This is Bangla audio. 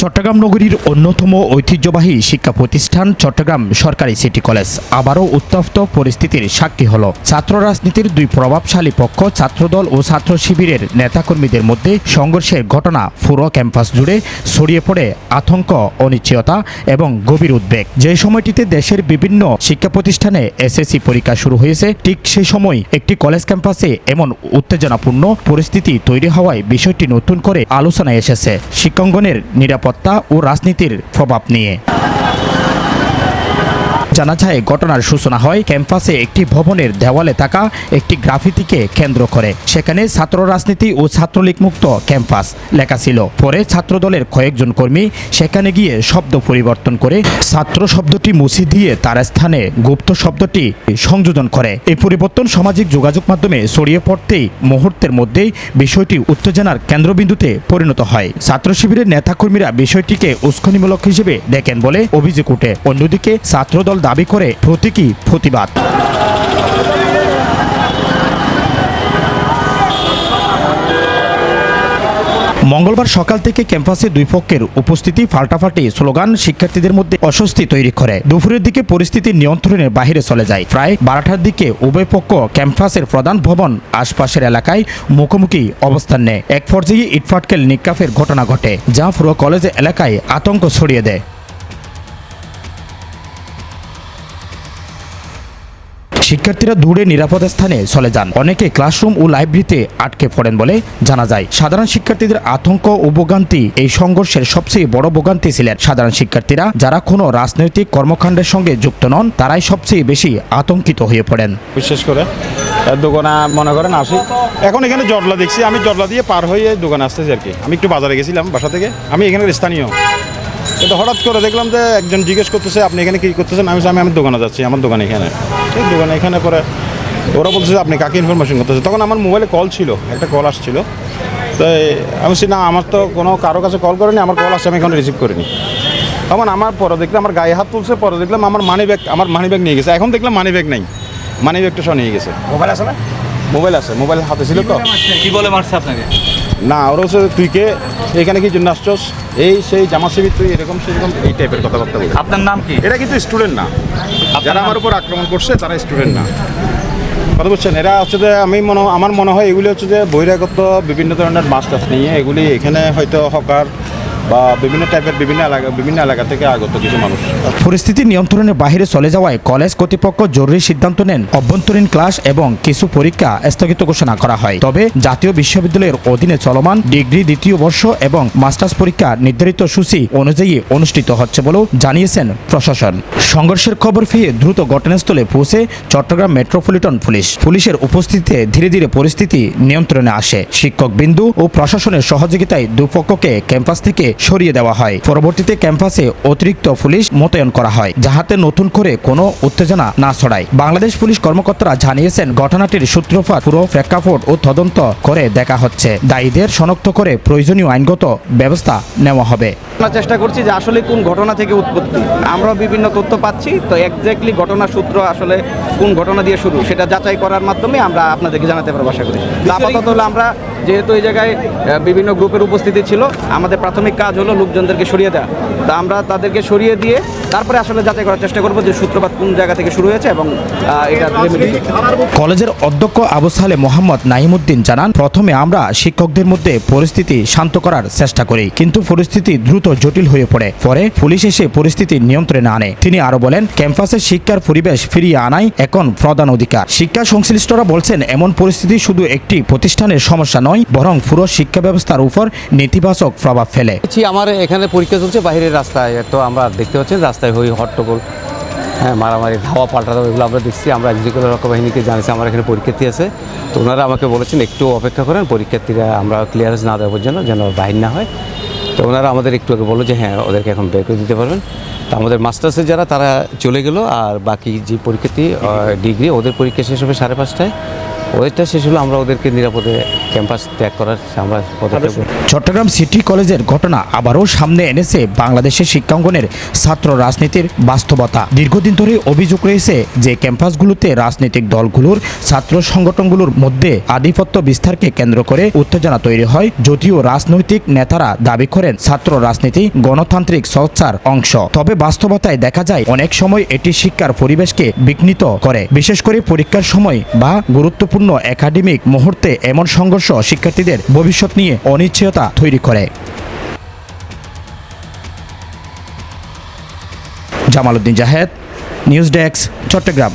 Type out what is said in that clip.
চট্টগ্রাম নগরীর অন্যতম ঐতিহ্যবাহী শিক্ষা প্রতিষ্ঠান চট্টগ্রাম সরকারি সিটি কলেজ আবারও উত্তপ্ত পরিস্থিতির সাক্ষী হল। ছাত্র রাজনীতির দুই প্রভাবশালী পক্ষ ছাত্রদল ও ছাত্র শিবিরের নেতাকর্মীদের মধ্যে সংঘর্ষের ঘটনা পুরো ক্যাম্পাস জুড়ে ছড়িয়ে পড়ে আতঙ্ক, অনিশ্চয়তা এবং গভীর উদ্বেগ। যে সময়টিতে দেশের বিভিন্ন শিক্ষা প্রতিষ্ঠানে এসএসসি পরীক্ষা শুরু হয়েছে, ঠিক সেই সময় একটি কলেজ ক্যাম্পাসে এমন উত্তেজনাপূর্ণ পরিস্থিতি তৈরি হওয়ায় বিষয়টি নতুন করে আলোচনায় এসেছে শিক্ষাঙ্গনের নিরাপত্তা ও রাজনীতির প্রভাব নিয়ে। জানা যায়, ঘটনার সূচনা হয় ক্যাম্পাসে একটি ভবনের দেওয়ালে থাকা একটি গ্রাফিতিকে কেন্দ্র করে। সেখানে ছাত্র রাজনীতি ও ছাত্রলীগ মুক্ত ক্যাম্পাস লেখা ছিল। পরে ছাত্রদলের কয়েকজন কর্মী সেখানে গিয়ে শব্দ পরিবর্তন করে ছাত্র শব্দটি মুছে দিয়ে তার স্থানে গুপ্ত শব্দটি সংযোজন করে। এই পরিবর্তন সামাজিক যোগাযোগ মাধ্যমে ছড়িয়ে পড়তেই মুহূর্তের মধ্যেই বিষয়টি উত্তেজনার কেন্দ্রবিন্দুতে পরিণত হয়। ছাত্র শিবিরের নেতাকর্মীরা বিষয়টিকে উস্কানিমূলক হিসেবে দেখেন বলে অভিযোগ ওঠে। অন্যদিকে ছাত্রদল দাবি করে প্রতীকী প্রতিবাদ। মঙ্গলবার সকাল থেকে ক্যাম্পাসে দুই পক্ষের উপস্থিতি ফাল্টাফাল্টি স্লোগান শিক্ষার্থীদের মধ্যে অস্বস্তি তৈরি করে। দুপুরের দিকে পরিস্থিতি নিয়ন্ত্রণের বাইরে চলে যায়। প্রায় 12টার দিকে উভয় পক্ষ ক্যাম্পাসের প্রধান ভবন আশপাশের এলাকায় মুখোমুখি অবস্থান নেয়। এক পর্যায়ে ইটপাটকেল নিক্ষেপের ঘটনা ঘটে, যা পুরো কলেজ এলাকায় আতঙ্ক ছড়িয়ে দেয়। শিক্ষার্থীরা দূরে নিরাপদ স্থানে চলে যান। অনেকে ক্লাসরুম ও লাইব্রেরিতে আটকে পড়েন বলে জানা যায়। সাধারণ শিক্ষার্থীদের আতঙ্ক ও ভোগান্তি এই সংঘর্ষের সবচেয়ে বড় ভোগান্তি ছিলেন সাধারণ শিক্ষার্থীরা, যারা কোনো রাজনৈতিক কর্মকাণ্ডের সঙ্গে যুক্ত নন। তারাই সবচেয়ে বেশি আতঙ্কিত হয়ে পড়েন। বিশেষ করে দোকানে মনে করেন আসি, এখন এখানে জটলা দেখছি, আমি জটলা দিয়ে পার হয়ে দোকানে আসতেছি আর কি। আমি একটু বাজারে গেছিলাম বাসা থেকে, আমি এখানে স্থানীয়, কিন্তু হঠাৎ করে দেখলাম যে একজন জিজ্ঞেস করতেছে আপনি এখানে কী করতেছেন। আমি দোকানে যাচ্ছি, আমার দোকানে এখানে। ঠিক দোকানে এখানে পরে ওরা বলছে যে আপনি কাকে ইনফরমেশন করতেছে। তখন আমার মোবাইলে কল ছিল, একটা কল আসছিল। তো আমি বলছি না, আমার তো কোনো কারো কাছে কল করেনি, আমার কল আসছে, আমি এখন রিসিভ করিনি। তখন আমার পরে দেখলাম আমার গায়ে হাত তুলছে, পরে দেখলাম আমার মানি ব্যাগ নিয়ে গেছে। এখন দেখলাম মানি ব্যাগ নাই, মানি ব্যাগটা সব নিয়ে গেছে। মোবাইল আছে না? মোবাইল আছে, মোবাইল হাতে ছিল। তো কি বলে মারছে আপনাকে? না, ওরা হচ্ছে তুই কে, এখানে কি জন্য আসছস, এই সেই জামা শিবির, তুই এরকম সেরকম এই টাইপের কথাবার্তা বলে। আপনার নাম কি? এরা কিন্তু স্টুডেন্ট না, যারা আমার উপর আক্রমণ করছে তারা স্টুডেন্ট না। কথা বলছেন, এরা হচ্ছে যে আমার মনে হয় এগুলি হচ্ছে যে বহিরাগত বিভিন্ন ধরনের মাস্টার্স নিয়ে এগুলি এখানে হয়তো হকার বা বিভিন্ন টাইপের বিভিন্ন এলাকা থেকে আগত কিছু মানুষ। পরিস্থিতি নিয়ন্ত্রণের বাইরে চলে যাওয়ায় কলেজ কর্তৃপক্ষ জরুরি সিদ্ধান্ত নেন অভ্যন্তরীণ ক্লাস এবং কিছু পরীক্ষা স্থগিত ঘোষণা করা হয়। তবে জাতীয় বিশ্ববিদ্যালয়ের অধীনে চলমান ডিগ্রি দ্বিতীয় বর্ষ এবং মাস্টার্স পরীক্ষা নির্ধারিত সূচি অনুযায়ী অনুষ্ঠিত হচ্ছে বলেও জানিয়েছেন প্রশাসন। সংঘর্ষের খবর পেয়ে দ্রুত ঘটনাস্থলে পৌঁছে চট্টগ্রাম মেট্রোপলিটন পুলিশের উপস্থিতিতে ধীরে ধীরে পরিস্থিতি নিয়ন্ত্রণে আসে। শিক্ষক বিন্দু ও প্রশাসনের সহযোগিতায় দুপক্ষকে ক্যাম্পাস থেকে সরিয়ে দেওয়া হয়। পরবর্তীতে ক্যাম্পাসে অতিরিক্ত পুলিশ মোতায়েন করা হয়, যাহাতে নতুন করে কোনো উত্তেজনা না ছড়ায়। বাংলাদেশ পুলিশ কর্মকর্তারা জানিয়েছেন, ঘটনাটির সূত্রপাত পুরো প্রেক্ষাপট ও তদন্ত করে দেখা হচ্ছে। দায়ীদের শনাক্ত করে প্রয়োজনীয় আইনগত ব্যবস্থা নেওয়া হবে। আমরা চেষ্টা করছি যে আসলে কোন ঘটনা থেকে উৎপত্তি, আমরা বিভিন্ন তথ্য পাচ্ছি, তো এক্স্যাক্টলি ঘটনার সূত্র আসলে কোন ঘটনা দিয়ে শুরু সেটা যাচাই করার মাধ্যমে আমরা আপনাদেরকে জানাতে পারবো আশা করি। আপাতত হলো আমরা যেহেতু এই জায়গায় বিভিন্ন গ্রুপের উপস্থিতি ছিল, আমাদের প্রাথমিক কাজ হলো লোকজনদেরকে সরিয়ে দেওয়া। তা আমরা তাদেরকে সরিয়ে দিয়ে তারপরে আসলে যাচাই করার চেষ্টা করবো যে সূত্রপাত কোন জায়গা থেকে শুরু হয়েছে এবং এটা। কলেজের অধ্যক্ষ আবু সালে মোহাম্মদ নাইমুদ্দিন জানান, প্রথমে আমরা শিক্ষকদের মধ্যে পরিস্থিতি শান্ত করার চেষ্টা করি, কিন্তু পরিস্থিতি দ্রুত জটিল হয়ে পড়ে। পরে পুলিশ এসে পরিস্থিতি নিয়ন্ত্রণে আনে। তিনি আরো বলেন, ক্যাম্পাসে শিক্ষার পরিবেশ ফিরিয়ে আনাই এখন প্রধান অধিকার। শিক্ষা সংশ্লিষ্টরা বলছেন, এমন পরিস্থিতি শুধু একটি প্রতিষ্ঠানের সমস্যা নয়, বরং পুরো শিক্ষা ব্যবস্থার উপর নেতিবাচক প্রভাব ফেলে। আমার এখানে পরীক্ষা চলছে বাইরের রাস্তায়, তো আমরা দেখতে পাচ্ছি রাস্তায় হই হট্টগোল, হ্যাঁ, মারামারি, ধাওয়া পাল্টা দাওয়া, এগুলো আমরা দেখছি। আমরা এক্সিকিউটিভ রক্ষা বাহিনীকে জানিয়েছি আমার এখানে পরীক্ষার্থী আছে, তো ওনারা আমাকে বলেছেন একটু অপেক্ষা করেন, পরীক্ষার্থীরা আমরা ক্লিয়ারেন্স না দেওয়ার জন্য যেন বাহির না হয়। তো ওনারা আমাদের একটু আগে বললো যে হ্যাঁ, ওদেরকে এখন বের করে দিতে পারবেন। তো আমাদের মাস্টার্সে যারা তারা চলে গেল, আর বাকি যে পরীক্ষার্থী ডিগ্রি, ওদের পরীক্ষা শেষ হবে 5:30টায়। ওইটা শেষ হলো আমরা ওদেরকে নিরাপদে ক্যাম্পাস ত্যাগ করার আমরা পদক্ষেপ চট্টগ্রাম সিটি কলেজের ঘটনা আবারও সামনে এনেছে বাংলাদেশের শিক্ষাঙ্গনের ছাত্র রাজনীতির বাস্তবতা। দীর্ঘদিন ধরে অভিযোগ রয়েছে যে ক্যাম্পাসগুলোতে রাজনৈতিক দলগুলোর ছাত্র সংগঠনগুলোর মধ্যে আধিপত্য বিস্তারকে কেন্দ্র করে উত্তেজনা তৈরি হয়। যদিও রাজনৈতিক নেতারা দাবি করেন ছাত্র রাজনীতি গণতান্ত্রিক চর্চার অংশ, তবে বাস্তবতায় দেখা যায় অনেক সময় এটি শিক্ষার পরিবেশকে বিঘ্নিত করে। বিশেষ করে পরীক্ষার সময় বা গুরুত্বপূর্ণ একাডেমিক মুহূর্তে এমন সংঘর্ষ শিক্ষার্থীদের ভবিষ্যৎ নিয়ে অনিশ্চয়তা তৈরি করে। Jamal Uddin Zahed, news desk, Chittagong.